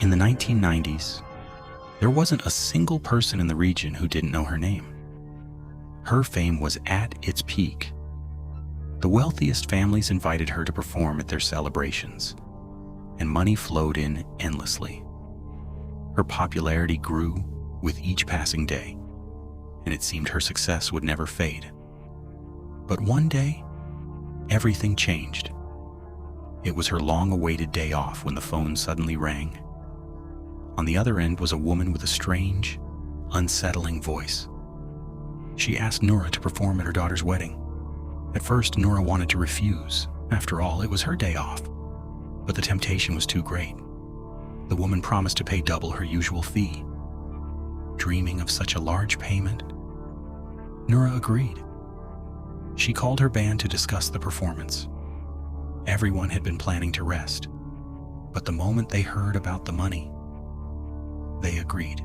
In the 1990s, there wasn't a single person in the region who didn't know her name. Her fame was at its peak. The wealthiest families invited her to perform at their celebrations, and money flowed in endlessly. Her popularity grew with each passing day, and it seemed her success would never fade. But one day, everything changed. It was her long-awaited day off when the phone suddenly rang. On the other end was a woman with a strange, unsettling voice. She asked Noura to perform at her daughter's wedding. At first, Noura wanted to refuse. After all, it was her day off. But the temptation was too great. The woman promised to pay double her usual fee. Dreaming of such a large payment, Noura agreed. She called her band to discuss the performance. Everyone had been planning to rest, but the moment they heard about the money, they agreed.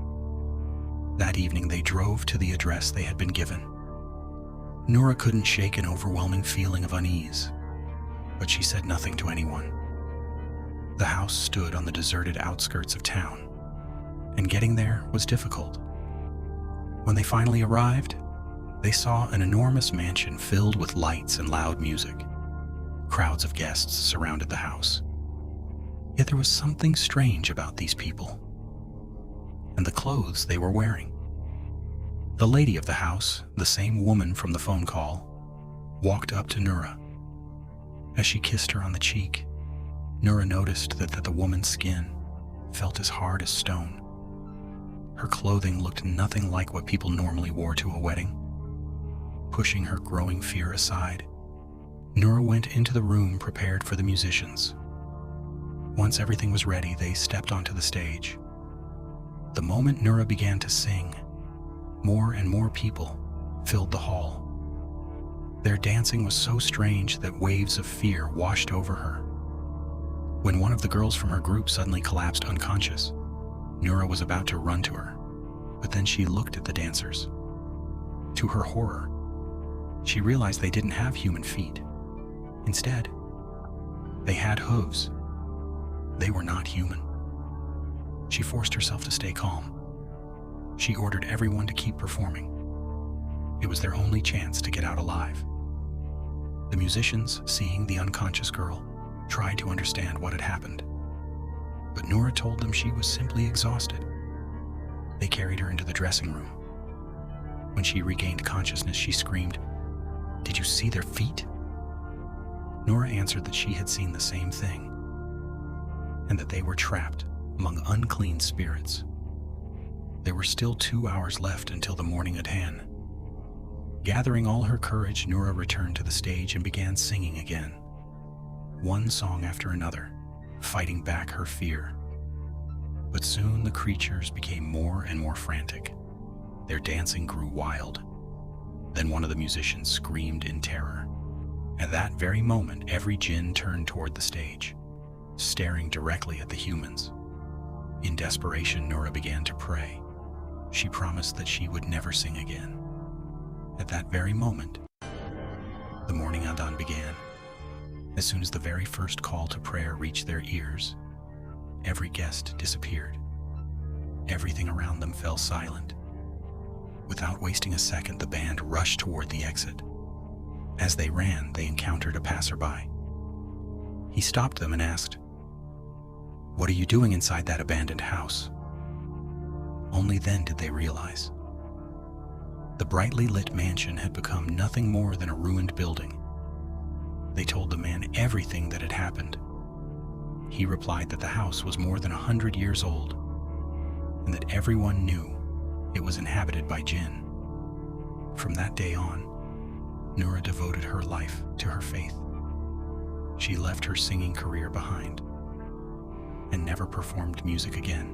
That evening, they drove to the address they had been given. Noura couldn't shake an overwhelming feeling of unease, but she said nothing to anyone. The house stood on the deserted outskirts of town, and getting there was difficult. When they finally arrived, they saw an enormous mansion filled with lights and loud music. Crowds of guests surrounded the house. Yet there was something strange about these people, and the clothes they were wearing. The lady of the house, the same woman from the phone call, walked up to Noura. As she kissed her on the cheek, Noura noticed that the woman's skin felt as hard as stone. Her clothing looked nothing like what people normally wore to a wedding. Pushing her growing fear aside, Noura went into the room prepared for the musicians. Once everything was ready, they stepped onto the stage. The moment Noura began to sing, more and more people filled the hall. Their dancing was so strange that waves of fear washed over her. When one of the girls from her group suddenly collapsed unconscious, Noura was about to run to her, but then she looked at the dancers. To her horror, she realized they didn't have human feet. Instead, they had hooves. They were not human. She forced herself to stay calm. She ordered everyone to keep performing. It was their only chance to get out alive. The musicians, seeing the unconscious girl, tried to understand what had happened. But Noura told them she was simply exhausted. They carried her into the dressing room. When she regained consciousness, she screamed, "Did you see their feet?" Noura answered that she had seen the same thing, and that they were trapped among unclean spirits. There were still 2 hours left until the morning at hand. Gathering all her courage, Noura returned to the stage and began singing again, one song after another, fighting back her fear. But soon the creatures became more and more frantic. Their dancing grew wild. Then one of the musicians screamed in terror. At that very moment, every Jinn turned toward the stage, staring directly at the humans. In desperation, Noura began to pray. She promised that she would never sing again. At that very moment, the morning Adhan began. As soon as the very first call to prayer reached their ears, every guest disappeared. Everything around them fell silent. Without wasting a second, the band rushed toward the exit. As they ran, they encountered a passerby. He stopped them and asked, "What are you doing inside that abandoned house?" Only then did they realize. The brightly lit mansion had become nothing more than a ruined building. They told the man everything that had happened. He replied that the house was more than 100 years old, and that everyone knew it was inhabited by Jinn. From that day on, Noura devoted her life to her faith. She left her singing career behind and never performed music again.